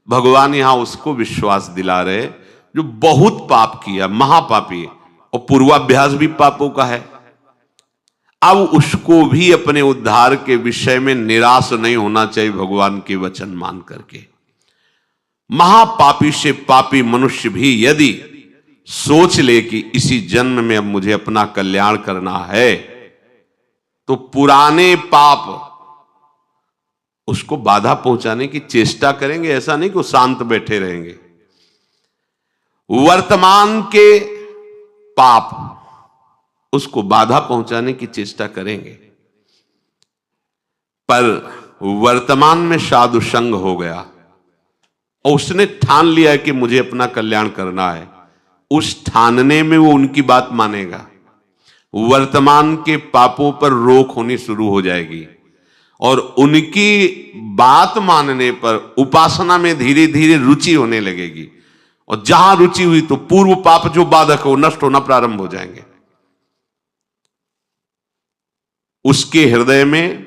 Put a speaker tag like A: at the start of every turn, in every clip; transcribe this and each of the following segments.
A: भगवान यहां उसको विश्वास दिला रहे जो बहुत पाप किया, महापापी है, और पूर्वाभ्यास भी पापों का है। अब उसको भी अपने उद्धार के विषय में निराश नहीं होना चाहिए भगवान के वचन मान करके। महापापी से पापी मनुष्य भी यदि सोच ले कि इसी जन्म में अब मुझे अपना कल्याण करना है, तो पुराने पाप उसको बाधा पहुंचाने की चेष्टा करेंगे। ऐसा नहीं कि वो शांत बैठे रहेंगे। वर्तमान के पाप उसको बाधा पहुंचाने की चेष्टा करेंगे, पर वर्तमान में साधु संग हो गया और उसने ठान लिया है कि मुझे अपना कल्याण करना है, उस ठानने में वो उनकी बात मानेगा। वर्तमान के पापों पर रोक होनी शुरू हो जाएगी और उनकी बात मानने पर उपासना में धीरे धीरे रुचि होने लगेगी, और जहां रुचि हुई तो पूर्व पाप जो बाधक हो नष्ट होना प्रारंभ हो जाएंगे। उसके हृदय में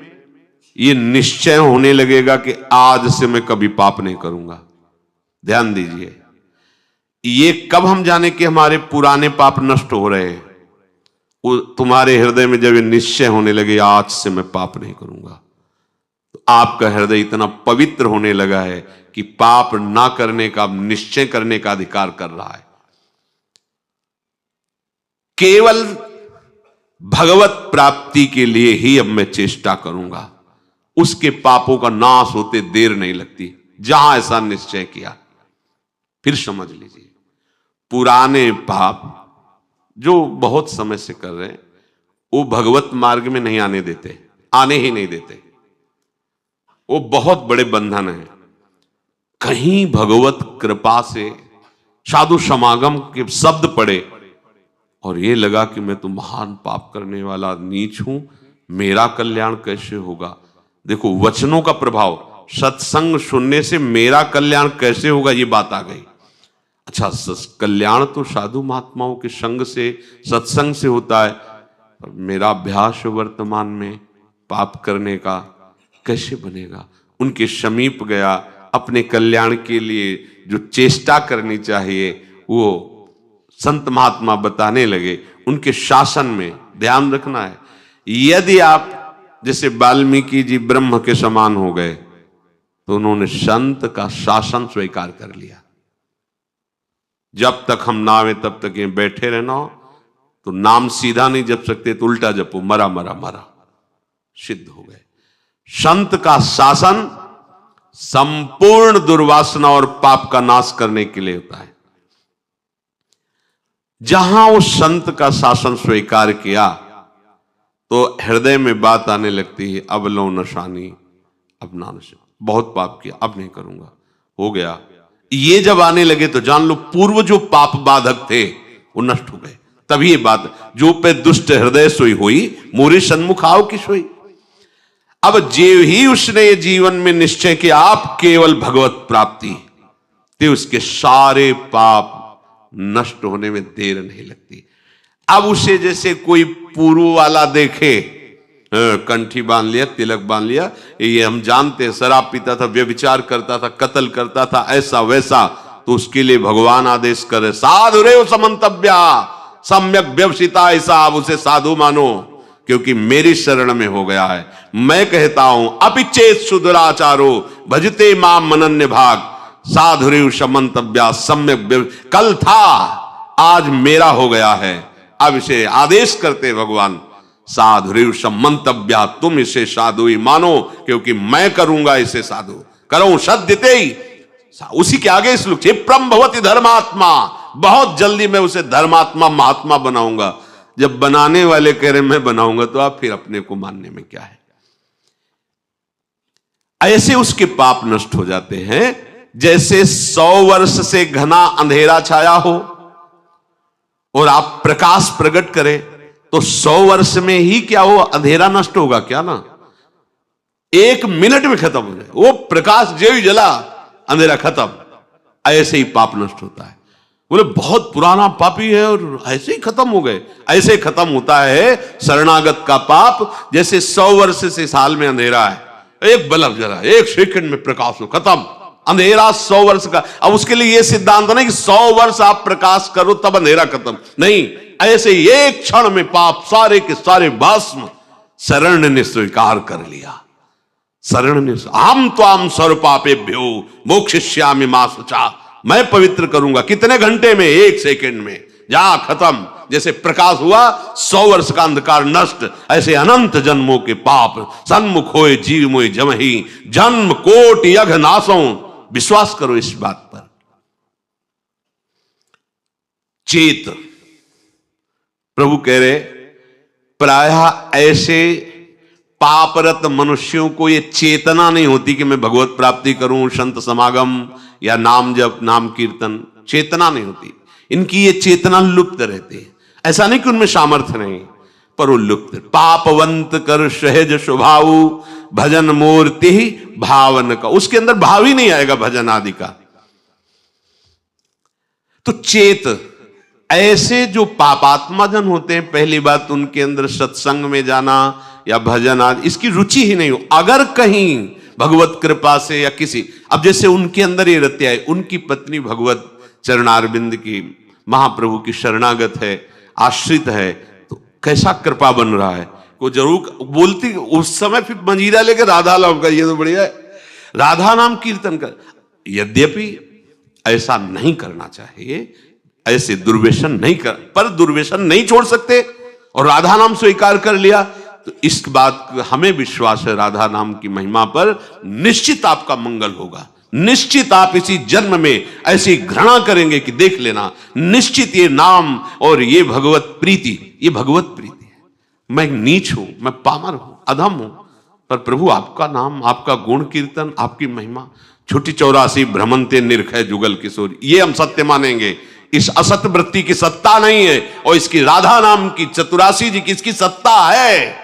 A: यह निश्चय होने लगेगा कि आज से मैं कभी पाप नहीं करूंगा। ध्यान दीजिए, ये कब हम जाने कि हमारे पुराने पाप नष्ट हो रहे हैं? तुम्हारे हृदय में जब ये निश्चय होने लगे आज से मैं पाप नहीं करूंगा, तो आपका हृदय इतना पवित्र होने लगा है कि पाप ना करने का निश्चय करने का अधिकार कर रहा है। केवल भगवत प्राप्ति के लिए ही अब मैं चेष्टा करूंगा। उसके पापों का नाश होते देर नहीं लगती, जहां ऐसा निश्चय किया। फिर समझ लीजिए, पुराने पाप जो बहुत समय से कर रहे हैं वो भगवत मार्ग में नहीं आने देते, आने ही नहीं देते। वो बहुत बड़े बंधन है। कहीं भगवत कृपा से साधु समागम के शब्द पड़े और ये लगा कि मैं तो महान पाप करने वाला नीच हूं, मेरा कल्याण कैसे होगा? देखो वचनों का प्रभाव, सत्संग सुनने से मेरा कल्याण कैसे होगा, ये बात आ गई। अच्छा, कल्याण तो साधु महात्माओं के संग से, सत्संग से होता है, पर मेरा अभ्यास वर्तमान में पाप करने का कैसे बनेगा? उनके समीप गया, अपने कल्याण के लिए जो चेष्टा करनी चाहिए वो संत महात्मा बताने लगे। उनके शासन में ध्यान रखना है। यदि आप जैसे वाल्मीकि जी ब्रह्म के समान हो गए तो उन्होंने संत का शासन स्वीकार कर लिया। जब तक हम ना आवे तब तक ये बैठे रहना हो, तो नाम सीधा नहीं जप सकते तो उल्टा जपो, मरा मरा मरा, सिद्ध हो गए। संत का शासन संपूर्ण दुर्वासना और पाप का नाश करने के लिए होता है। जहां उस संत का शासन स्वीकार किया तो हृदय में बात आने लगती है, अब लो नशानी, अब ना नशा, बहुत पाप किया, अब नहीं करूंगा, हो गया। ये जब आने लगे तो जान लो पूर्व जो पाप बाधक थे वो नष्ट हो गए। तभी ये बात, जो पे दुष्ट हृदय सोई हुई, मोरे सन्मुख आओ की सोई। अब जे ही उसने ये जीवन में निश्चय किया आप केवल भगवत प्राप्ति, तो उसके सारे पाप नष्ट होने में देर नहीं लगती। अब उसे जैसे कोई पूर्व वाला देखे, कंठी बांध लिया, तिलक बांध लिया, ये हम जानते हैं, शराब पीता था, व्यभिचार करता था, कत्ल करता था, ऐसा वैसा, तो उसके लिए भगवान आदेश करे, साधु रे समंतव्या सम्यक व्यवसिता, ऐसा आप उसे साधु मानो क्योंकि मेरी शरण में हो गया है। मैं कहता हूं अपिचेत सुदुराचारो भजते मां मनन्य भाग, साधु रे समंतव्या सम्यक, कल था आज मेरा हो गया है। अब इसे आदेश करते भगवान, साधु मंतव्या, तुम इसे साधु ही मानो क्योंकि मैं करूंगा इसे साधु, करो सद्यते ही। उसी के आगे श्लोक, क्षिप्रम भवति धर्मात्मा, बहुत जल्दी मैं उसे धर्मात्मा महात्मा बनाऊंगा। जब बनाने वाले कह रहे मैं बनाऊंगा तो आप फिर अपने को मानने में क्या है? ऐसे उसके पाप नष्ट हो जाते हैं जैसे 100 वर्ष से घना अंधेरा छाया हो और आप प्रकाश प्रकट करें तो 100 वर्ष में ही क्या हो, अंधेरा नष्ट होगा क्या? ना, 1 मिनट में खत्म हो जाए। वो प्रकाश जो ही जला अंधेरा खत्म। ऐसे ही पाप नष्ट होता है। बोले बहुत पुराना पापी है और ऐसे ही खत्म हो गए। ऐसे खत्म होता है शरणागत का पाप, जैसे 100 वर्ष से साल में अंधेरा है, एक बल्ब जला, 1 सेकंड में प्रकाश हो, खत्म, अंधेरा 100 वर्ष का। अब उसके लिए यह सिद्धांत नहीं कि 100 वर्ष आप प्रकाश करो तब अंधेरा खत्म, नहीं, ऐसे एक क्षण में पाप सारे के सारे भस्म शरण ने स्वीकार कर लिया। शरण ने, हम त्वाम सर्व पापेभ्यो मोक्षयिष्यामि मा शुचा, मैं पवित्र करूंगा। कितने घंटे में? 1 सेकंड में, जा खत्म। जैसे प्रकाश हुआ 100 वर्ष का अंधकार नष्ट, ऐसे अनंत जन्मों के पाप सन्मुख होए जीव मोय जमहि, जन्म कोट यघ नासों। विश्वास करो इस बात पर। चेत, प्रभु कह रहे प्रायः ऐसे पापरत मनुष्यों को ये चेतना नहीं होती कि मैं भगवत प्राप्ति करूं, संत समागम या नाम जप, नाम कीर्तन, चेतना नहीं होती इनकी। ये चेतना लुप्त रहती है। ऐसा नहीं कि उनमें सामर्थ्य नहीं, पर वो लुप्त। पापवंत कर सहज स्वभाव, भजन मूर्ति ही भावन का, उसके अंदर भाव ही नहीं आएगा भजन आदि का। तो चेत, ऐसे जो पापात्मा जन होते हैं, पहली बात उनके अंदर सत्संग में जाना या भजन आदि इसकी रुचि ही नहीं हो। अगर कहीं भगवत कृपा से या किसी, अब जैसे उनके अंदर ये रत्या है, उनकी पत्नी भगवत चरणारविंद की, महाप्रभु की शरणागत है, आश्रित है, तो कैसा कृपा बन रहा है। वो जरूर बोलती उस समय, फिर मंजीरा लेकर राधा नाम का, ये तो बढ़िया है, राधा नाम कीर्तन कर। यद्यपि ऐसा नहीं करना चाहिए, ऐसे दुर्व्यसन नहीं कर, पर दुर्व्यसन नहीं छोड़ सकते और राधा नाम स्वीकार कर लिया, तो इस बात हमें विश्वास है राधा नाम की महिमा पर निश्चित आपका मंगल होगा। निश्चित आप इसी जन्म में ऐसी घृणा करेंगे कि देख लेना, निश्चित ये नाम और ये भगवत प्रीति, ये भगवत प्रीति है। मैं नीच हूं, मैं पामर हूं, अधम हूं, पर प्रभु आपका नाम, आपका गुण कीर्तन, आपकी महिमा, छुट्टी 84 भ्रमंते निरखय जुगल किशोर, ये हम सत्य मानेंगे। इस असत वृत्ति की सत्ता नहीं है, और इसकी राधा नाम की, चतुरासी जी की इसकी सत्ता है।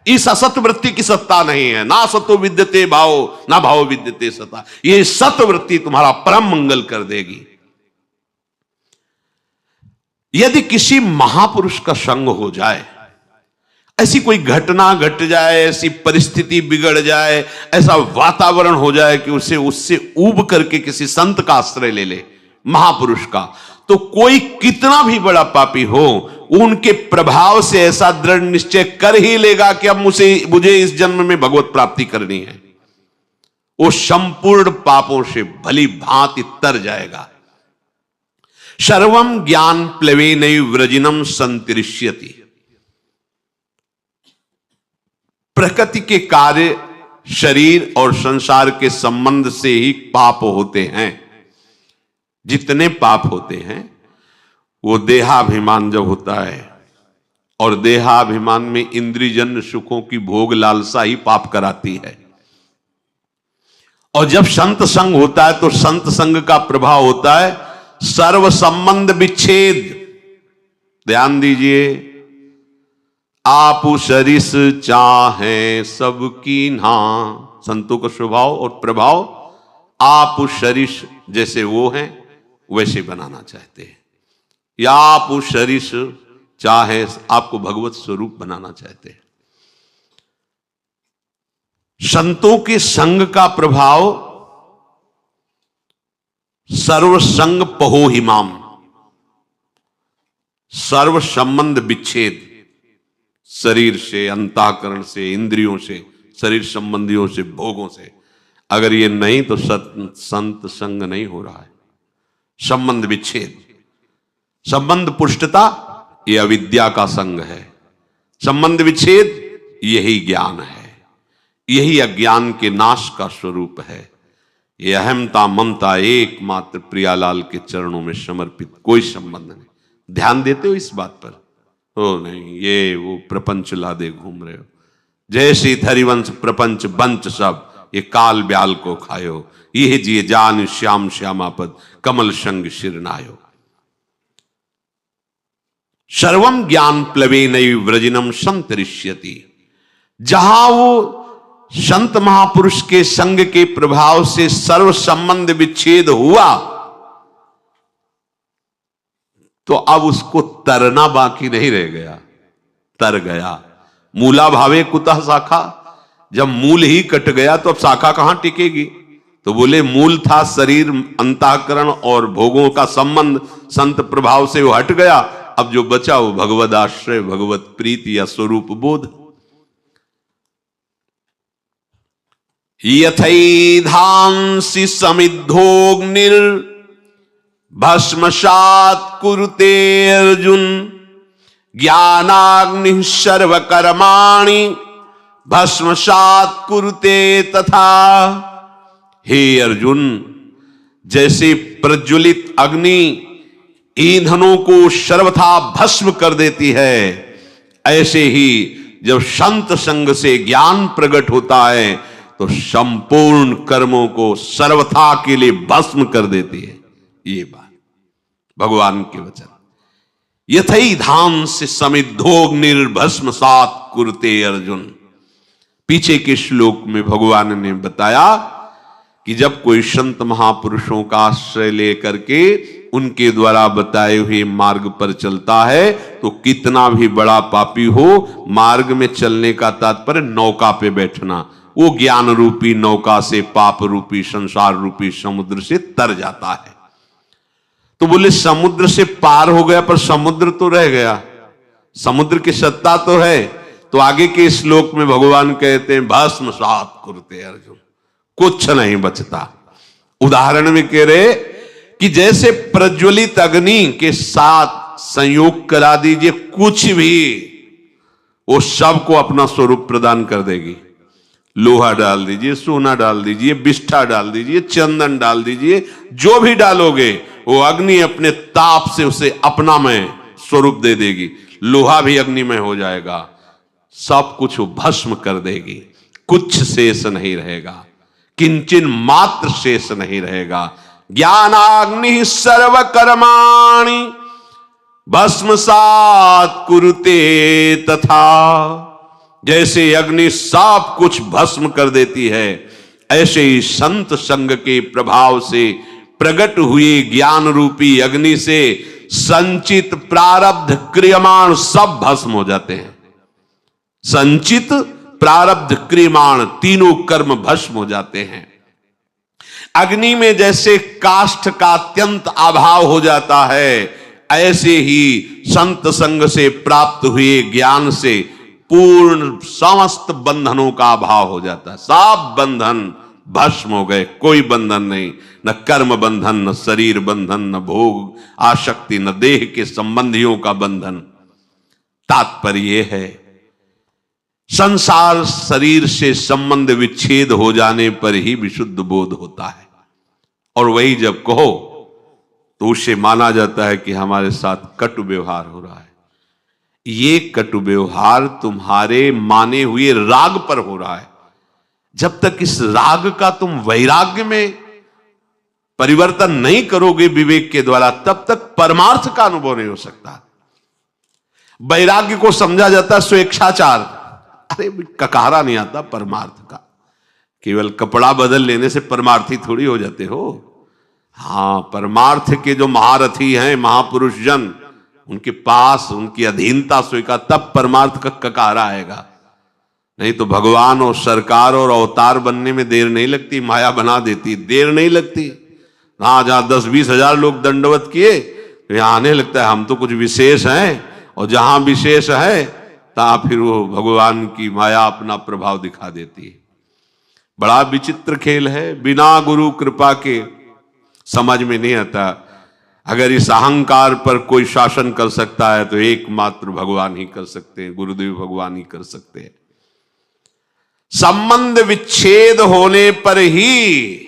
A: इस असत वृत्ति की सत्ता नहीं है। ना सतो विद्यते भाव, ना भाव विद्यते सता। ये सत वृत्ति तुम्हारा परम मंगल कर देगी। यदि किसी महापुरुष का संग हो जाए, ऐसी कोई घटना घट जाए, ऐसी परिस्थिति बिगड़ जाए, ऐसा वातावरण हो जाए कि उससे ऊब करके किसी संत का आश्रय ले ले, महापुरुष का, तो कोई कितना भी बड़ा पापी हो, उनके प्रभाव से ऐसा दृढ़ निश्चय कर ही लेगा कि अब मुझे इस जन्म में भगवत प्राप्ति करनी है। वो संपूर्ण पापों से भली भांति तर जाएगा। सर्वम ज्ञान प्लवेनैव व्रजिनम संतरिष्यति। प्रकृति के कार्य, शरीर और संसार के संबंध से ही पाप होते हैं। जितने पाप होते हैं वो देहाभिमान जब होता है, और देहाभिमान में इंद्रियजन्य सुखों की भोग लालसा ही पाप कराती है। और जब संत संग होता है तो संत संग का प्रभाव होता है सर्व संबंध विच्छेद। ध्यान दीजिए, आप सरिस चाहे सबकी ना, संतों का स्वभाव और प्रभाव आप सरिस जैसे वो हैं वैसे बनाना चाहते हैं, या आप सरिस चाहे आपको भगवत स्वरूप बनाना चाहते हैं। संतों के संग का प्रभाव सर्व संग पहो हिमाम, सर्व संबंध विच्छेद, शरीर से, अंतःकरण से, इंद्रियों से, शरीर संबंधियों से, भोगों से। अगर ये नहीं तो संत संग नहीं हो रहा है। संबंध विच्छेद, संबंध पुष्टता, ये अविद्या का संग है। संबंध विच्छेद यही ज्ञान है, यही अज्ञान के नाश का स्वरूप है। ये अहमता ममता एकमात्र प्रियालाल के चरणों में समर्पित, कोई संबंध नहीं। ध्यान देते हो इस बात पर? हो नहीं, ये वो प्रपंच लादे घूम रहे हो। जय श्री हरिवंश प्रपंच बंच सब, ये काल ब्याल को खायो, ये जिए जान श्याम श्यामापद कमल संग शिरनायो। सर्वम ज्ञान प्लवेनैव व्रजिनम संतरिष्यति। जहां वो संत महापुरुष के संग के प्रभाव से सर्व संबंध विच्छेद हुआ, तो अब उसको तरना बाकी नहीं रह गया, तर गया। मूला भावे कुतः शाखा, जब मूल ही कट गया तो अब शाखा कहां टिकेगी? तो बोले मूल था शरीर, अंतःकरण और भोगों का संबंध, संत प्रभाव से वो हट गया। अब जो बचा वो भगवद आश्रय, भगवत प्रीति या स्वरूप बोध। यथैधांसि समिद्धोग्निर भस्मसात् कुरुते अर्जुन, ज्ञानाग्निः सर्वकर्माणि भस्मसात् कुरुते तथा। हे अर्जुन, जैसे प्रज्वलित अग्नि ईंधनों को सर्वथा भस्म कर देती है, ऐसे ही जब संत संग से ज्ञान प्रकट होता है तो संपूर्ण कर्मों को सर्वथा के लिए भस्म कर देती है। ये बात भगवान के वचन। यथैधांसि समिद्धोग्निर्भस्मसात् कुरुते अर्जुन। पीछे के श्लोक में भगवान ने बताया कि जब कोई संत महापुरुषों का आश्रय लेकर के उनके द्वारा बताए हुए मार्ग पर चलता है तो कितना भी बड़ा पापी हो, मार्ग में चलने का तात्पर्य नौका पे बैठना, वो ज्ञान रूपी नौका से पाप रूपी संसार रूपी समुद्र से तर जाता है। तो बोले समुद्र से पार हो गया पर समुद्र तो रह गया, समुद्र की सत्ता तो है। तो आगे के श्लोक में भगवान कहते हैं भस्मसात् कुरुते अर्जुन, कुछ नहीं बचता। उदाहरण में कह रहे कि जैसे प्रज्वलित अग्नि के साथ संयोग करा दीजिए कुछ भी, वो सबको अपना स्वरूप प्रदान कर देगी। लोहा डाल दीजिए, सोना डाल दीजिए, बिष्ठा डाल दीजिए, चंदन डाल दीजिए, जो भी डालोगे वो अग्नि अपने ताप से उसे अपना में स्वरूप दे देगी। लोहा भी अग्नि में हो जाएगा, सब कुछ वो भस्म कर देगी, कुछ शेष नहीं रहेगा, किंचन मात्र शेष नहीं रहेगा। ज्ञानाग्नि सर्वकर्माणि भस्मसात् कुरुते तथा। जैसे अग्नि सब कुछ भस्म कर देती है, ऐसे ही संत संग के प्रभाव से प्रकट हुए ज्ञान रूपी अग्नि से संचित प्रारब्ध क्रियमाण सब भस्म हो जाते हैं। संचित प्रारब्ध क्रियमाण तीनों कर्म भस्म हो जाते हैं। अग्नि में जैसे काष्ठ का अत्यंत अभाव हो जाता है, ऐसे ही संत संग से प्राप्त हुए ज्ञान से पूर्ण समस्त बंधनों का अभाव हो जाता है। सब बंधन भस्म हो गए, कोई बंधन नहीं, न कर्म बंधन, न शरीर बंधन, न भोग आसक्ति, न देह के संबंधियों का बंधन। तात्पर्य है संसार शरीर से संबंध विच्छेद हो जाने पर ही विशुद्ध बोध होता है, और वही जब कहो तो उसे माना जाता है कि हमारे साथ कटु व्यवहार हो रहा है। ये कटु व्यवहार तुम्हारे माने हुए राग पर हो रहा है। जब तक इस राग का तुम वैराग्य में परिवर्तन नहीं करोगे विवेक के द्वारा, तब तक परमार्थ का अनुभव नहीं हो सकता। वैराग्य को समझा जाता है स्वेच्छाचार। अरे ककारा नहीं आता परमार्थ का, केवल कपड़ा बदल लेने से परमार्थी थोड़ी हो जाते हो। हाँ, परमार्थ के जो महारथी हैं, महापुरुष जन, उनके पास उनकी अधीनता स्वीकार, तब परमार्थ का ककारा आएगा। नहीं तो भगवान और सरकार और अवतार बनने में देर नहीं लगती, माया बना देती, देर नहीं लगती। हाँ, जहां 10-20 हजार लोग दंडवत किए तो यहां आने लगता है हम तो कुछ विशेष हैं, और जहां विशेष है तहां फिर वो भगवान की माया अपना प्रभाव दिखा देती है। बड़ा विचित्र खेल है, बिना गुरु कृपा के समझ में नहीं आता। अगर इस अहंकार पर कोई शासन कर सकता है तो एकमात्र भगवान ही कर सकते हैं, गुरुदेव भगवान ही कर सकते हैं। संबंध विच्छेद होने पर ही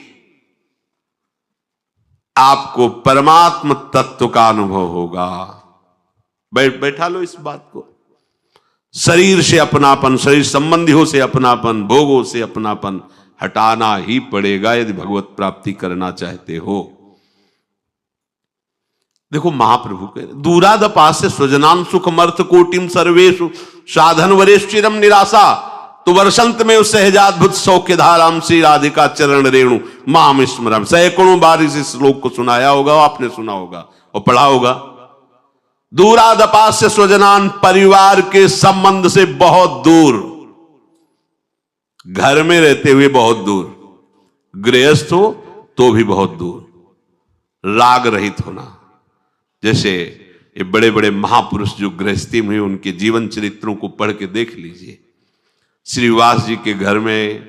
A: आपको परमात्म तत्व का अनुभव होगा। बैठा लो इस बात को। शरीर से अपनापन, शरीर संबंधियों से अपनापन, भोगों से अपनापन हटाना ही पड़ेगा यदि भगवत प्राप्ति करना चाहते हो। देखो महाप्रभु कह रहे दूरादपास्य स्वजनान सुखमर्थ कोटिम सर्वेषु साधन वरेश्चिरम निराशा तो वर्षंत में उस सहजाद्भुत सौख्य धाराम श्री राधिका चरण रेणु माम स्मरम। सैकड़ों बार इस श्लोक को सुनाया होगा, आपने सुना होगा और पढ़ा होगा। दूरादपास्य स्वजनान, परिवार के संबंध से बहुत दूर, घर में रहते हुए बहुत दूर, गृहस्थ हो तो भी बहुत दूर। राग रहित होना, जैसे ये बड़े बड़े महापुरुष जो गृहस्थी में, उनके जीवन चरित्रों को पढ़ के देख लीजिए। श्रीवास जी के घर में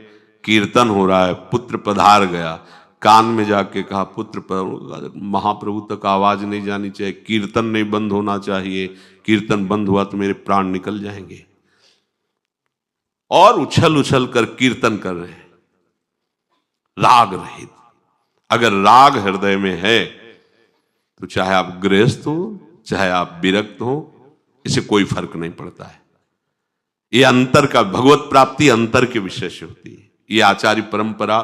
A: कीर्तन हो रहा है, पुत्र पधार गया, कान में जाके कहा पुत्र महाप्रभु तक आवाज नहीं जानी चाहिए, कीर्तन नहीं बंद होना चाहिए, कीर्तन बंद हुआ तो मेरे प्राण निकल जाएंगे। और उछल उछल कर कीर्तन कर रहे हैं, राग रहित। अगर राग हृदय में है तो चाहे आप गृहस्थ हो चाहे आप विरक्त हो, इसे कोई फर्क नहीं पड़ता है। ये अंतर का, भगवत प्राप्ति अंतर के विषय से होती है। ये आचार्य परंपरा,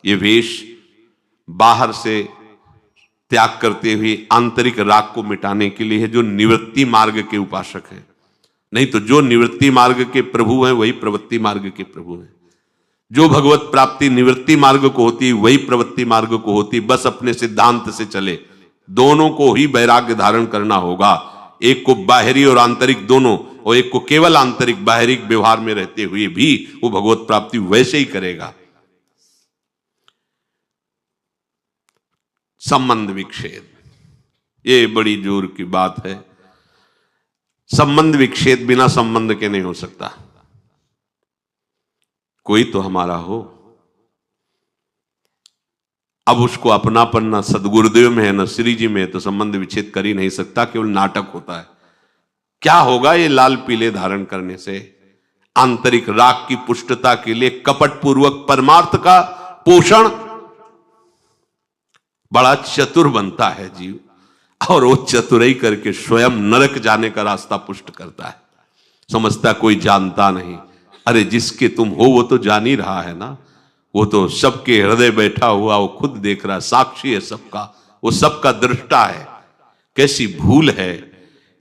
A: ये वेश बाहर से त्याग करते हुए आंतरिक राग को मिटाने के लिए है, जो निवृत्ति मार्ग के उपासक हैं। नहीं तो जो निवृत्ति मार्ग के प्रभु हैं वही प्रवृत्ति मार्ग के प्रभु हैं। जो भगवत प्राप्ति निवृत्ति मार्ग को होती है वही प्रवृत्ति मार्ग को होती है। बस अपने सिद्धांत से चले, दोनों को ही वैराग्य धारण करना होगा। एक को बाहरी और आंतरिक दोनों, और एक को केवल आंतरिक बाहरी व्यवहार में रहते हुए भी वो भगवत प्राप्ति वैसे ही करेगा। संबंध विच्छेद, ये बड़ी जोर की बात है। संबंध विच्छेद बिना संबंध के नहीं हो सकता। कोई तो हमारा हो, अब उसको अपनापन ना सदगुरुदेव में है ना श्री जी में है, तो संबंध विच्छेद कर ही नहीं सकता, केवल नाटक होता है। क्या होगा ये लाल पीले धारण करने से? आंतरिक राग की पुष्टता के लिए कपट पूर्वक परमार्थ का पोषण, बड़ा चतुर बनता है जीव, और वो चतुराई करके स्वयं नरक जाने का रास्ता पुष्ट करता है। समझता कोई जानता नहीं। अरे जिसके तुम हो वो तो जान ही रहा है ना, वो तो सबके हृदय बैठा हुआ, वो खुद देख रहा है, साक्षी है सबका, वो सबका दृष्टा है। कैसी भूल है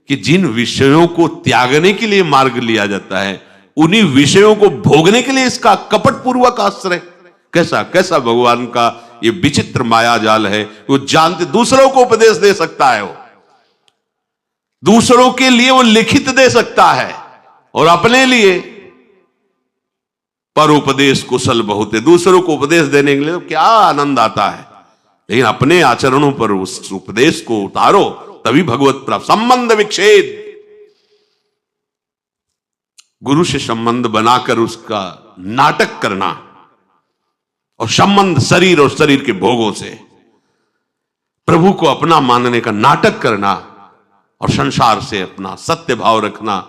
A: कि जिन विषयों को त्यागने के लिए मार्ग लिया जाता है, उन्हीं विषयों को भोगने के लिए इसका कपट पूर्वक आश्रय। कैसा कैसा भगवान का ये विचित्र माया जाल है। वो जानते, दूसरों को उपदेश दे सकता है, वो दूसरों के लिए वो लिखित दे सकता है, और अपने लिए पर उपदेश कुशल बहुत है। दूसरों को उपदेश देने के लिए तो क्या आनंद आता है, लेकिन अपने आचरणों पर उस उपदेश को उतारो, तभी भगवत प्राप्त। संबंध विच्छेद, गुरु से संबंध बनाकर उसका नाटक करना, और संबंध शरीर और शरीर के भोगों से प्रभु को अपना मानने का नाटक करना, और संसार से अपना सत्य भाव रखना,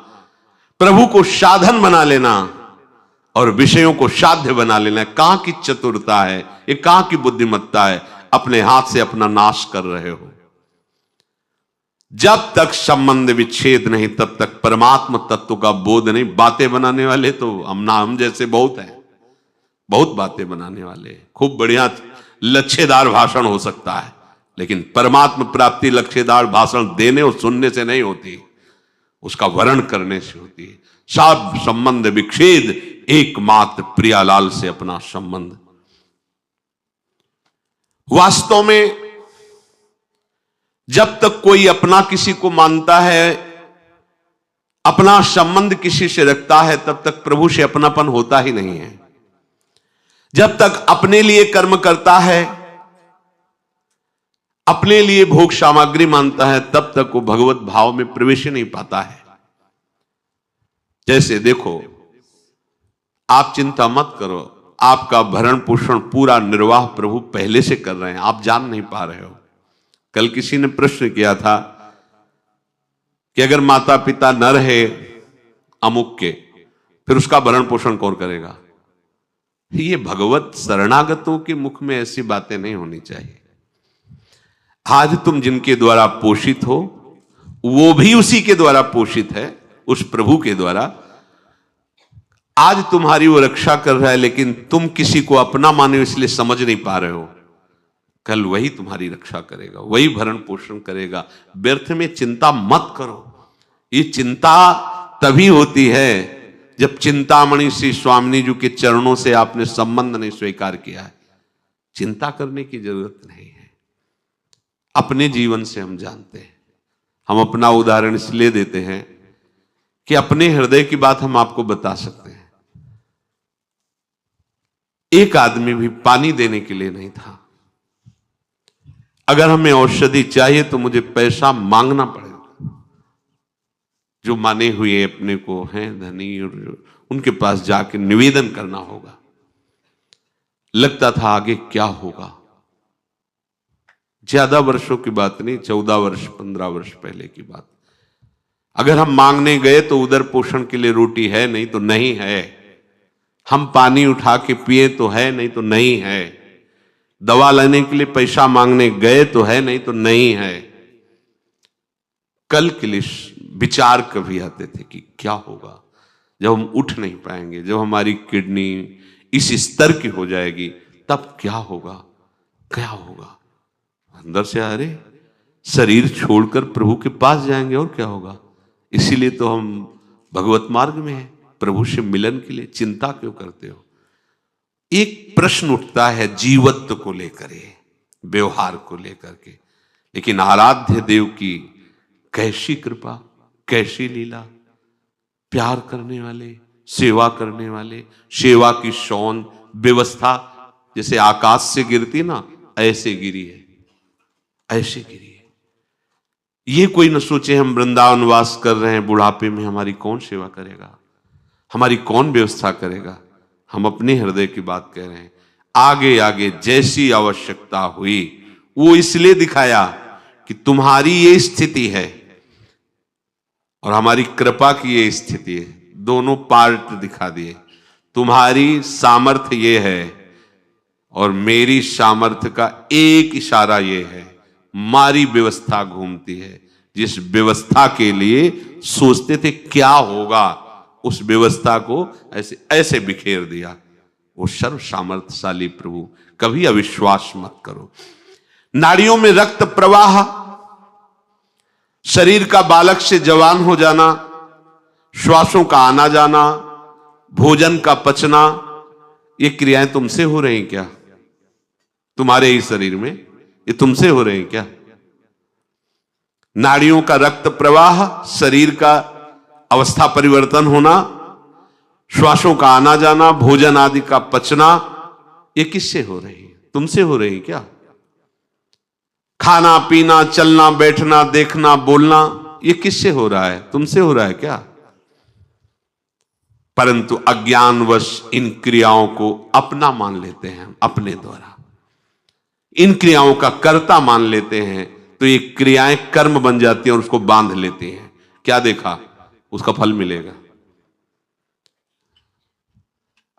A: प्रभु को साधन बना लेना और विषयों को साध्य बना लेना। कहां की चतुरता है ये, कहां की बुद्धिमत्ता है? अपने हाथ से अपना नाश कर रहे हो। जब तक संबंध विच्छेद नहीं तब तक परमात्म तत्व का बोध नहीं। बातें बनाने वाले तो हम जैसे बहुत हैं, बहुत बातें बनाने वाले, खूब बढ़िया लच्छेदार भाषण हो सकता है, लेकिन परमात्म प्राप्ति लच्छेदार भाषण देने और सुनने से नहीं होती, उसका वर्ण करने से होती है। सब संबंध विच्छेद, एकमात्र प्रियालाल से अपना संबंध। वास्तव में जब तक कोई अपना किसी को मानता है, अपना संबंध किसी से रखता है, तब तक प्रभु से अपनापन होता ही नहीं है। जब तक अपने लिए कर्म करता है, अपने लिए भोग सामग्री मानता है, तब तक वो भगवत भाव में प्रवेश नहीं पाता है। जैसे देखो, आप चिंता मत करो, आपका भरण पोषण पूरा निर्वाह प्रभु पहले से कर रहे हैं, आप जान नहीं पा रहे हो। कल किसी ने प्रश्न किया था कि अगर माता पिता न रहे अमुक के, फिर उसका भरण पोषण कौन करेगा? ये भगवत शरणागतों के मुख में ऐसी बातें नहीं होनी चाहिए। आज तुम जिनके द्वारा पोषित हो, वो भी उसी के द्वारा पोषित है, उस प्रभु के द्वारा। आज तुम्हारी वो रक्षा कर रहा है, लेकिन तुम किसी को अपना माने इसलिए समझ नहीं पा रहे हो। कल वही तुम्हारी रक्षा करेगा, वही भरण पोषण करेगा। व्यर्थ में चिंता मत करो। ये चिंता तभी होती है जब चिंतामणि श्री स्वामिनी जी के चरणों से आपने संबंध नहीं स्वीकार किया है। चिंता करने की जरूरत नहीं है। अपने जीवन से हम जानते हैं। हम अपना उदाहरण इसलिए देते हैं कि अपने हृदय की बात हम आपको बता सकते हैं। एक आदमी भी पानी देने के लिए नहीं था। अगर हमें औषधि चाहिए तो मुझे पैसा मांगना पड़ेगा। जो माने हुए अपने को हैं धनी, और उनके पास जाके निवेदन करना होगा। लगता था आगे क्या होगा। ज्यादा वर्षों की बात नहीं, 14 वर्ष 15 वर्ष पहले की बात। अगर हम मांगने गए तो उधर पोषण के लिए रोटी है, नहीं तो नहीं है। हम पानी उठा के पिए तो है, नहीं तो नहीं है। दवा लेने के लिए पैसा मांगने गए तो है, नहीं तो नहीं है। कल के लिए विचार कभी आते थे कि क्या होगा जब हम उठ नहीं पाएंगे, जब हमारी किडनी इस स्तर की हो जाएगी, तब क्या होगा, क्या होगा। अंदर से अरे शरीर छोड़कर प्रभु के पास जाएंगे और क्या होगा। इसीलिए तो हम भगवत मार्ग में हैं, प्रभु से मिलन के लिए चिंता क्यों करते हो। एक प्रश्न उठता है जीवत्व को लेकर, व्यवहार को लेकर के। लेकिन आराध्य देव की कैसी कृपा, कैसी लीला। प्यार करने वाले, सेवा करने वाले, सेवा की शौन व्यवस्था जैसे आकाश से गिरती ना, ऐसे गिरी है, ऐसे गिरी है। ये कोई न सोचे हम वृंदावन वास कर रहे हैं, बुढ़ापे में हमारी कौन सेवा करेगा, हमारी कौन व्यवस्था करेगा। हम अपने हृदय की बात कह रहे हैं। आगे आगे जैसी आवश्यकता हुई वो इसलिए दिखाया कि तुम्हारी ये स्थिति है और हमारी कृपा की ये स्थिति है। दोनों पार्ट दिखा दिए। तुम्हारी सामर्थ्य ये है और मेरी सामर्थ्य का एक इशारा ये है। हमारी व्यवस्था घूमती है। जिस व्यवस्था के लिए सोचते थे क्या होगा, उस व्यवस्था को ऐसे ऐसे बिखेर दिया। वो सर्व सामर्थ्यशाली प्रभु। कभी अविश्वास मत करो। नाड़ियों में रक्त प्रवाह, शरीर का बालक से जवान हो जाना, श्वासों का आना जाना, भोजन का पचना, ये क्रियाएं तुमसे हो रही हैं क्या? तुम्हारे ही शरीर में ये तुमसे हो रहे हैं क्या? नाड़ियों का रक्त प्रवाह, शरीर का अवस्था परिवर्तन होना, श्वासों का आना जाना, भोजन आदि का पचना, ये किससे हो रही है? तुमसे हो रही है क्या? खाना पीना, चलना बैठना, देखना बोलना, ये किससे हो रहा है? तुमसे हो रहा है क्या? परंतु अज्ञानवश इन क्रियाओं को अपना मान लेते हैं। अपने द्वारा इन क्रियाओं का कर्ता मान लेते हैं तो ये क्रियाएं कर्म बन जाती हैं और उसको बांध लेती हैं। क्या देखा? उसका फल मिलेगा।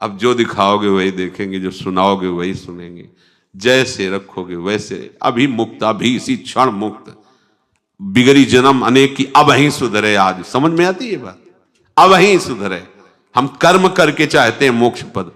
A: अब जो दिखाओगे वही देखेंगे, जो सुनाओगे वही सुनेंगे, जैसे रखोगे वैसे। अभी मुक्त, अभी इसी क्षण मुक्त। बिगड़ी जन्म अनेक की, अब ही सुधरे। आज समझ में आती है बात? अब ही सुधरे। हम कर्म करके चाहते हैं मोक्ष पद।